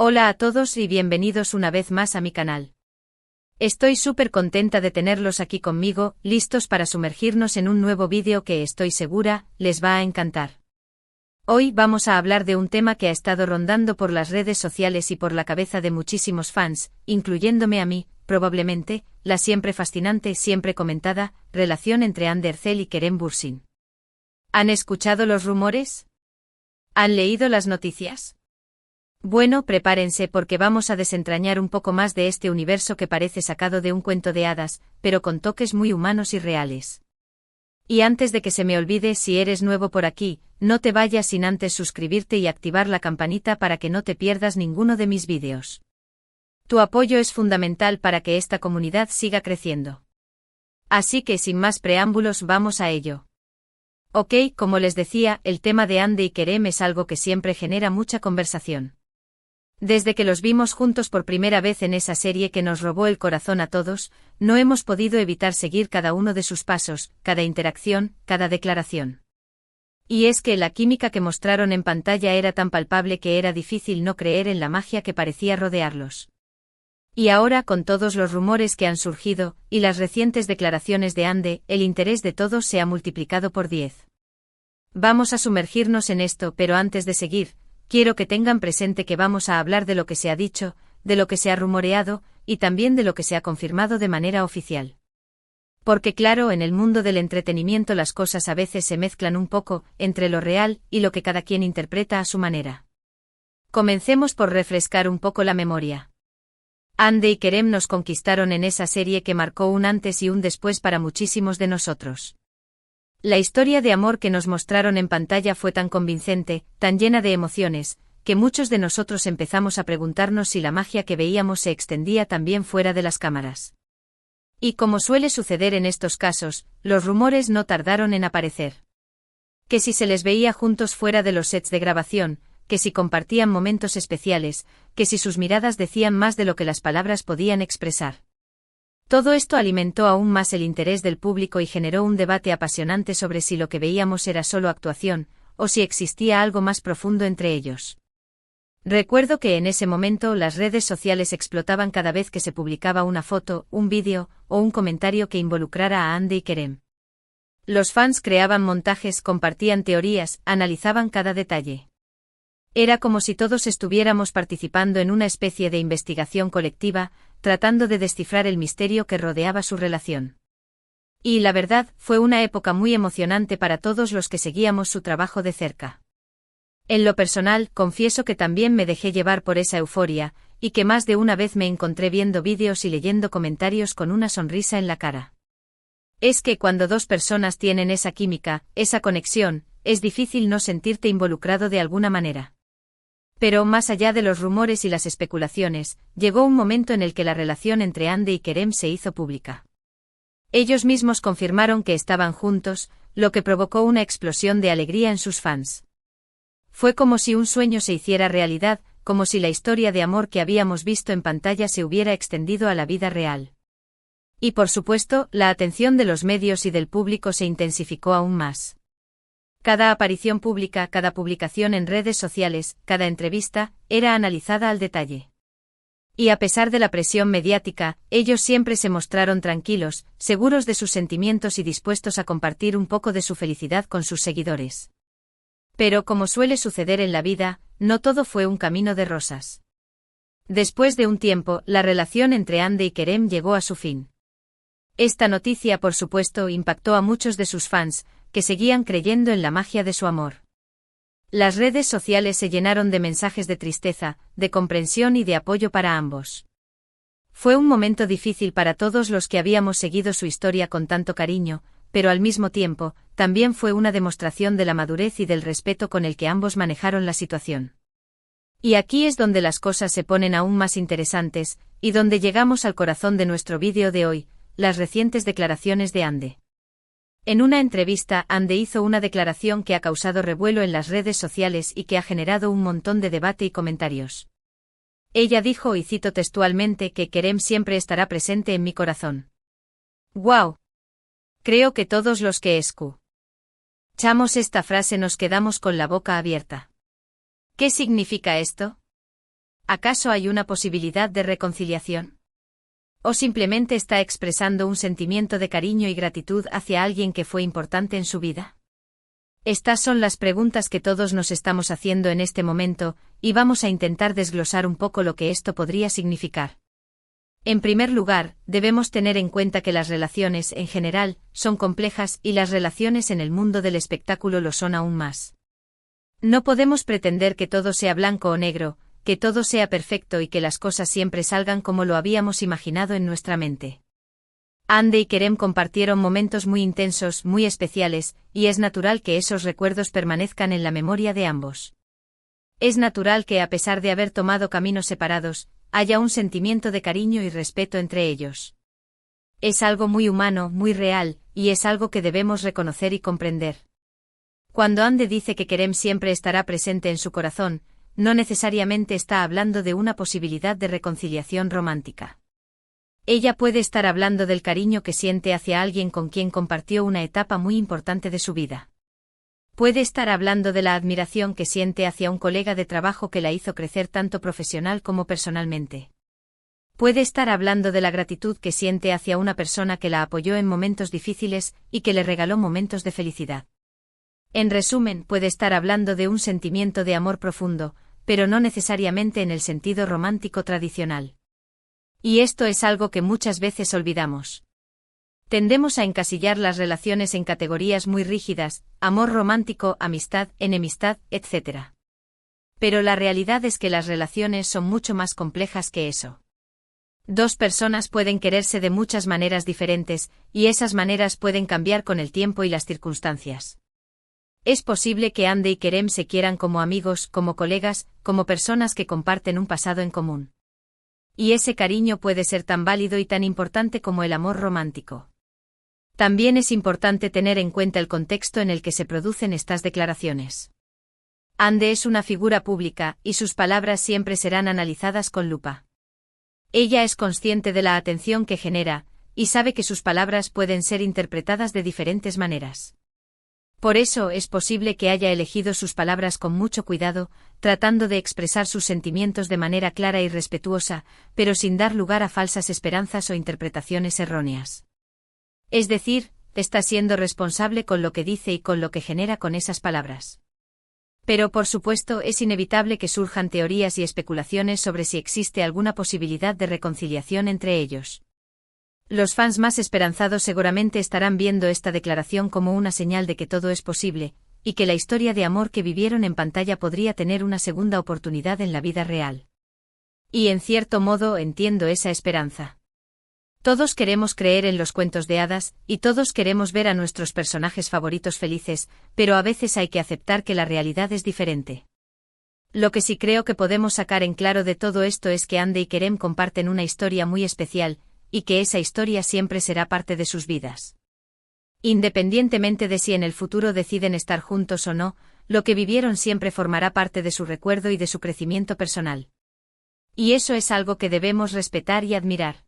Hola a todos y bienvenidos una vez más a mi canal. Estoy súper contenta de tenerlos aquí conmigo, listos para sumergirnos en un nuevo vídeo que estoy segura, les va a encantar. Hoy vamos a hablar de un tema que ha estado rondando por las redes sociales y por la cabeza de muchísimos fans, incluyéndome a mí, probablemente, la siempre fascinante, siempre comentada, relación entre Ander Ercel y Kerem Bürsin. ¿Han escuchado los rumores? ¿Han leído las noticias? Bueno, prepárense porque vamos a desentrañar un poco más de este universo que parece sacado de un cuento de hadas, pero con toques muy humanos y reales. Y antes de que se me olvide, si eres nuevo por aquí, no te vayas sin antes suscribirte y activar la campanita para que no te pierdas ninguno de mis vídeos. Tu apoyo es fundamental para que esta comunidad siga creciendo. Así que sin más preámbulos vamos a ello. Ok, como les decía, el tema de Hande y Kerem es algo que siempre genera mucha conversación. Desde que los vimos juntos por primera vez en esa serie que nos robó el corazón a todos, no hemos podido evitar seguir cada uno de sus pasos, cada interacción, cada declaración. Y es que la química que mostraron en pantalla era tan palpable que era difícil no creer en la magia que parecía rodearlos. Y ahora, con todos los rumores que han surgido, y las recientes declaraciones de Hande, el interés de todos se ha multiplicado por 10. Vamos a sumergirnos en esto, pero antes de seguir, quiero que tengan presente que vamos a hablar de lo que se ha dicho, de lo que se ha rumoreado, y también de lo que se ha confirmado de manera oficial. Porque claro, en el mundo del entretenimiento las cosas a veces se mezclan un poco, entre lo real y lo que cada quien interpreta a su manera. Comencemos por refrescar un poco la memoria. Hande y Kerem nos conquistaron en esa serie que marcó un antes y un después para muchísimos de nosotros. La historia de amor que nos mostraron en pantalla fue tan convincente, tan llena de emociones, que muchos de nosotros empezamos a preguntarnos si la magia que veíamos se extendía también fuera de las cámaras. Y como suele suceder en estos casos, los rumores no tardaron en aparecer. Que si se les veía juntos fuera de los sets de grabación, que si compartían momentos especiales, que si sus miradas decían más de lo que las palabras podían expresar. Todo esto alimentó aún más el interés del público y generó un debate apasionante sobre si lo que veíamos era solo actuación, o si existía algo más profundo entre ellos. Recuerdo que en ese momento las redes sociales explotaban cada vez que se publicaba una foto, un vídeo, o un comentario que involucrara a Hande y Kerem. Los fans creaban montajes, compartían teorías, analizaban cada detalle. Era como si todos estuviéramos participando en una especie de investigación colectiva, tratando de descifrar el misterio que rodeaba su relación. Y la verdad, fue una época muy emocionante para todos los que seguíamos su trabajo de cerca. En lo personal, confieso que también me dejé llevar por esa euforia, y que más de una vez me encontré viendo vídeos y leyendo comentarios con una sonrisa en la cara. Es que cuando dos personas tienen esa química, esa conexión, es difícil no sentirte involucrado de alguna manera. Pero más allá de los rumores y las especulaciones, llegó un momento en el que la relación entre Hande y Kerem se hizo pública. Ellos mismos confirmaron que estaban juntos, lo que provocó una explosión de alegría en sus fans. Fue como si un sueño se hiciera realidad, como si la historia de amor que habíamos visto en pantalla se hubiera extendido a la vida real. Y por supuesto, la atención de los medios y del público se intensificó aún más. Cada aparición pública, cada publicación en redes sociales, cada entrevista, era analizada al detalle. Y a pesar de la presión mediática, ellos siempre se mostraron tranquilos, seguros de sus sentimientos y dispuestos a compartir un poco de su felicidad con sus seguidores. Pero como suele suceder en la vida, no todo fue un camino de rosas. Después de un tiempo, la relación entre Hande y Kerem llegó a su fin. Esta noticia, por supuesto, impactó a muchos de sus fans, que seguían creyendo en la magia de su amor. Las redes sociales se llenaron de mensajes de tristeza, de comprensión y de apoyo para ambos. Fue un momento difícil para todos los que habíamos seguido su historia con tanto cariño, pero al mismo tiempo, también fue una demostración de la madurez y del respeto con el que ambos manejaron la situación. Y aquí es donde las cosas se ponen aún más interesantes, y donde llegamos al corazón de nuestro vídeo de hoy, las recientes declaraciones de Hande. En una entrevista, Hande hizo una declaración que ha causado revuelo en las redes sociales y que ha generado un montón de debate y comentarios. Ella dijo, y cito textualmente, que Kerem siempre estará presente en mi corazón. ¡Wow! Creo que todos los que escuchamos esta frase nos quedamos con la boca abierta. ¿Qué significa esto? ¿Acaso hay una posibilidad de reconciliación? ¿O simplemente está expresando un sentimiento de cariño y gratitud hacia alguien que fue importante en su vida? Estas son las preguntas que todos nos estamos haciendo en este momento, y vamos a intentar desglosar un poco lo que esto podría significar. En primer lugar, debemos tener en cuenta que las relaciones, en general, son complejas y las relaciones en el mundo del espectáculo lo son aún más. No podemos pretender que todo sea blanco o negro, que todo sea perfecto y que las cosas siempre salgan como lo habíamos imaginado en nuestra mente. Ande y Kerem compartieron momentos muy intensos, muy especiales, y es natural que esos recuerdos permanezcan en la memoria de ambos. Es natural que, a pesar de haber tomado caminos separados, haya un sentimiento de cariño y respeto entre ellos. Es algo muy humano, muy real, y es algo que debemos reconocer y comprender. Cuando Ande dice que Kerem siempre estará presente en su corazón, no necesariamente está hablando de una posibilidad de reconciliación romántica. Ella puede estar hablando del cariño que siente hacia alguien con quien compartió una etapa muy importante de su vida. Puede estar hablando de la admiración que siente hacia un colega de trabajo que la hizo crecer tanto profesional como personalmente. Puede estar hablando de la gratitud que siente hacia una persona que la apoyó en momentos difíciles y que le regaló momentos de felicidad. En resumen, puede estar hablando de un sentimiento de amor profundo, pero no necesariamente en el sentido romántico tradicional. Y esto es algo que muchas veces olvidamos. Tendemos a encasillar las relaciones en categorías muy rígidas: amor romántico, amistad, enemistad, etc. Pero la realidad es que las relaciones son mucho más complejas que eso. Dos personas pueden quererse de muchas maneras diferentes, y esas maneras pueden cambiar con el tiempo y las circunstancias. Es posible que Ande y Kerem se quieran como amigos, como colegas, como personas que comparten un pasado en común. Y ese cariño puede ser tan válido y tan importante como el amor romántico. También es importante tener en cuenta el contexto en el que se producen estas declaraciones. Ande es una figura pública, y sus palabras siempre serán analizadas con lupa. Ella es consciente de la atención que genera, y sabe que sus palabras pueden ser interpretadas de diferentes maneras. Por eso es posible que haya elegido sus palabras con mucho cuidado, tratando de expresar sus sentimientos de manera clara y respetuosa, pero sin dar lugar a falsas esperanzas o interpretaciones erróneas. Es decir, está siendo responsable con lo que dice y con lo que genera con esas palabras. Pero por supuesto es inevitable que surjan teorías y especulaciones sobre si existe alguna posibilidad de reconciliación entre ellos. Los fans más esperanzados seguramente estarán viendo esta declaración como una señal de que todo es posible, y que la historia de amor que vivieron en pantalla podría tener una segunda oportunidad en la vida real. Y en cierto modo entiendo esa esperanza. Todos queremos creer en los cuentos de hadas, y todos queremos ver a nuestros personajes favoritos felices, pero a veces hay que aceptar que la realidad es diferente. Lo que sí creo que podemos sacar en claro de todo esto es que Ande y Kerem comparten una historia muy especial, y que esa historia siempre será parte de sus vidas. Independientemente de si en el futuro deciden estar juntos o no, lo que vivieron siempre formará parte de su recuerdo y de su crecimiento personal. Y eso es algo que debemos respetar y admirar.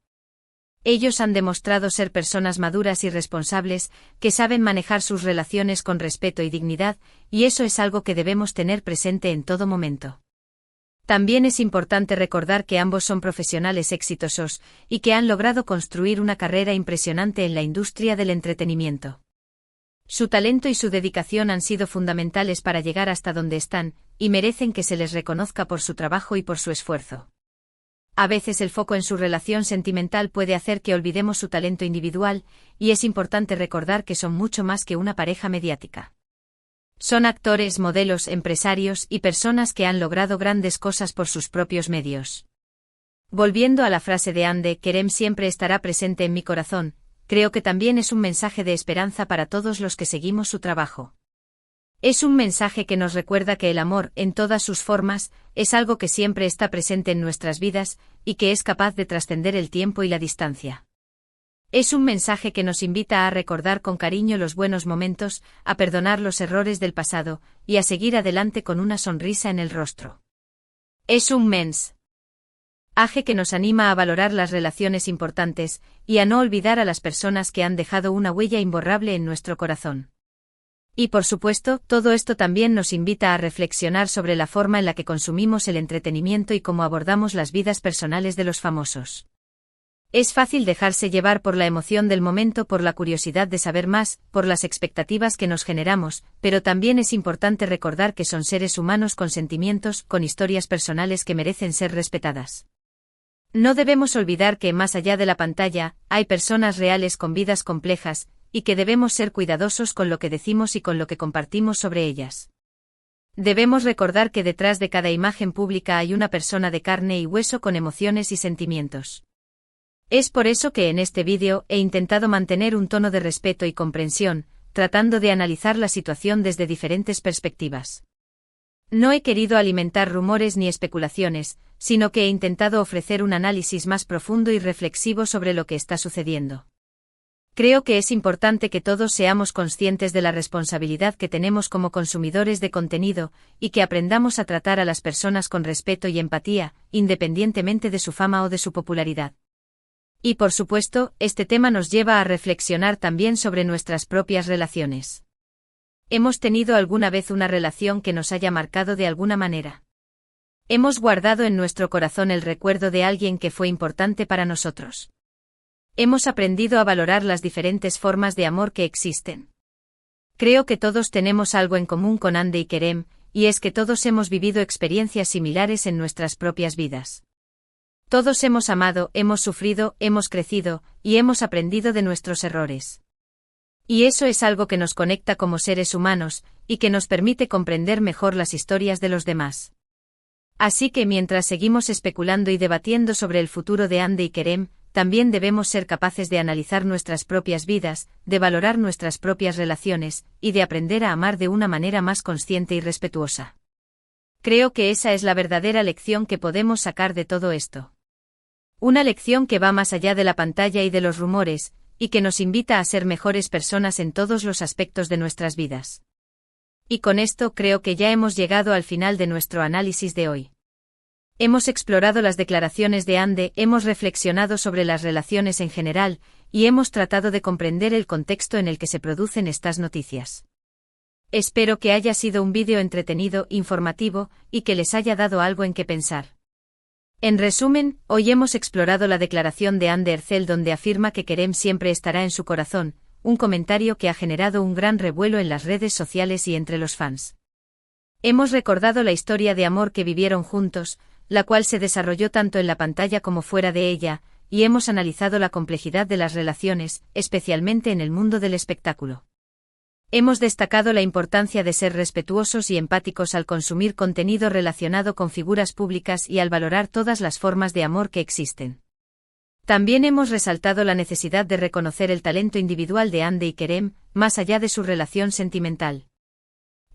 Ellos han demostrado ser personas maduras y responsables, que saben manejar sus relaciones con respeto y dignidad, y eso es algo que debemos tener presente en todo momento. También es importante recordar que ambos son profesionales exitosos, y que han logrado construir una carrera impresionante en la industria del entretenimiento. Su talento y su dedicación han sido fundamentales para llegar hasta donde están, y merecen que se les reconozca por su trabajo y por su esfuerzo. A veces el foco en su relación sentimental puede hacer que olvidemos su talento individual, y es importante recordar que son mucho más que una pareja mediática. Son actores, modelos, empresarios y personas que han logrado grandes cosas por sus propios medios. Volviendo a la frase de Ande, Kerem siempre estará presente en mi corazón, creo que también es un mensaje de esperanza para todos los que seguimos su trabajo. Es un mensaje que nos recuerda que el amor, en todas sus formas, es algo que siempre está presente en nuestras vidas, y que es capaz de trascender el tiempo y la distancia. Es un mensaje que nos invita a recordar con cariño los buenos momentos, a perdonar los errores del pasado, y a seguir adelante con una sonrisa en el rostro. Es un mensaje que nos anima a valorar las relaciones importantes, y a no olvidar a las personas que han dejado una huella imborrable en nuestro corazón. Y por supuesto, todo esto también nos invita a reflexionar sobre la forma en la que consumimos el entretenimiento y cómo abordamos las vidas personales de los famosos. Es fácil dejarse llevar por la emoción del momento, por la curiosidad de saber más, por las expectativas que nos generamos, pero también es importante recordar que son seres humanos con sentimientos, con historias personales que merecen ser respetadas. No debemos olvidar que, más allá de la pantalla, hay personas reales con vidas complejas, y que debemos ser cuidadosos con lo que decimos y con lo que compartimos sobre ellas. Debemos recordar que detrás de cada imagen pública hay una persona de carne y hueso con emociones y sentimientos. Es por eso que en este vídeo he intentado mantener un tono de respeto y comprensión, tratando de analizar la situación desde diferentes perspectivas. No he querido alimentar rumores ni especulaciones, sino que he intentado ofrecer un análisis más profundo y reflexivo sobre lo que está sucediendo. Creo que es importante que todos seamos conscientes de la responsabilidad que tenemos como consumidores de contenido, y que aprendamos a tratar a las personas con respeto y empatía, independientemente de su fama o de su popularidad. Y por supuesto, este tema nos lleva a reflexionar también sobre nuestras propias relaciones. ¿Hemos tenido alguna vez una relación que nos haya marcado de alguna manera? ¿Hemos guardado en nuestro corazón el recuerdo de alguien que fue importante para nosotros? ¿Hemos aprendido a valorar las diferentes formas de amor que existen? Creo que todos tenemos algo en común con Hande y Kerem, y es que todos hemos vivido experiencias similares en nuestras propias vidas. Todos hemos amado, hemos sufrido, hemos crecido, y hemos aprendido de nuestros errores. Y eso es algo que nos conecta como seres humanos, y que nos permite comprender mejor las historias de los demás. Así que mientras seguimos especulando y debatiendo sobre el futuro de Hande y Kerem, también debemos ser capaces de analizar nuestras propias vidas, de valorar nuestras propias relaciones, y de aprender a amar de una manera más consciente y respetuosa. Creo que esa es la verdadera lección que podemos sacar de todo esto. Una lección que va más allá de la pantalla y de los rumores, y que nos invita a ser mejores personas en todos los aspectos de nuestras vidas. Y con esto creo que ya hemos llegado al final de nuestro análisis de hoy. Hemos explorado las declaraciones de Hande, hemos reflexionado sobre las relaciones en general, y hemos tratado de comprender el contexto en el que se producen estas noticias. Espero que haya sido un vídeo entretenido, informativo, y que les haya dado algo en qué pensar. En resumen, hoy hemos explorado la declaración de Hande Erçel donde afirma que Kerem siempre estará en su corazón, un comentario que ha generado un gran revuelo en las redes sociales y entre los fans. Hemos recordado la historia de amor que vivieron juntos, la cual se desarrolló tanto en la pantalla como fuera de ella, y hemos analizado la complejidad de las relaciones, especialmente en el mundo del espectáculo. Hemos destacado la importancia de ser respetuosos y empáticos al consumir contenido relacionado con figuras públicas y al valorar todas las formas de amor que existen. También hemos resaltado la necesidad de reconocer el talento individual de Hande y Kerem, más allá de su relación sentimental.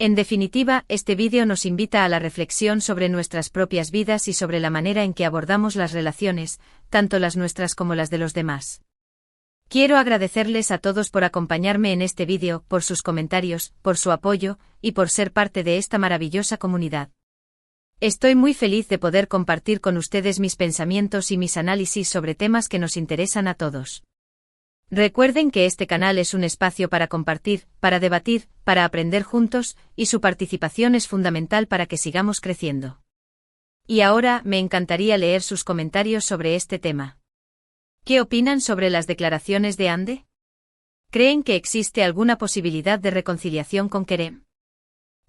En definitiva, este vídeo nos invita a la reflexión sobre nuestras propias vidas y sobre la manera en que abordamos las relaciones, tanto las nuestras como las de los demás. Quiero agradecerles a todos por acompañarme en este vídeo, por sus comentarios, por su apoyo, y por ser parte de esta maravillosa comunidad. Estoy muy feliz de poder compartir con ustedes mis pensamientos y mis análisis sobre temas que nos interesan a todos. Recuerden que este canal es un espacio para compartir, para debatir, para aprender juntos, y su participación es fundamental para que sigamos creciendo. Y ahora, me encantaría leer sus comentarios sobre este tema. ¿Qué opinan sobre las declaraciones de Hande? ¿Creen que existe alguna posibilidad de reconciliación con Kerem?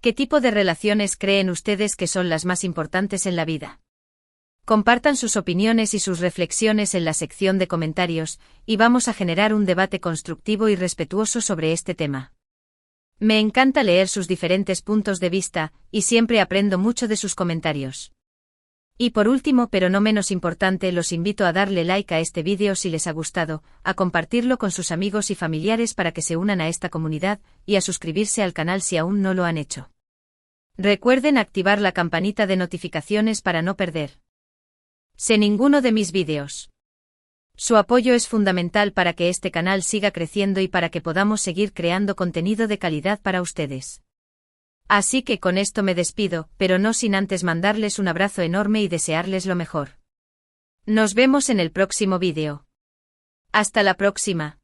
¿Qué tipo de relaciones creen ustedes que son las más importantes en la vida? Compartan sus opiniones y sus reflexiones en la sección de comentarios, y vamos a generar un debate constructivo y respetuoso sobre este tema. Me encanta leer sus diferentes puntos de vista, y siempre aprendo mucho de sus comentarios. Y por último, pero no menos importante, los invito a darle like a este vídeo si les ha gustado, a compartirlo con sus amigos y familiares para que se unan a esta comunidad, y a suscribirse al canal si aún no lo han hecho. Recuerden activar la campanita de notificaciones para no perder ninguno de mis vídeos. Su apoyo es fundamental para que este canal siga creciendo y para que podamos seguir creando contenido de calidad para ustedes. Así que con esto me despido, pero no sin antes mandarles un abrazo enorme y desearles lo mejor. Nos vemos en el próximo vídeo. Hasta la próxima.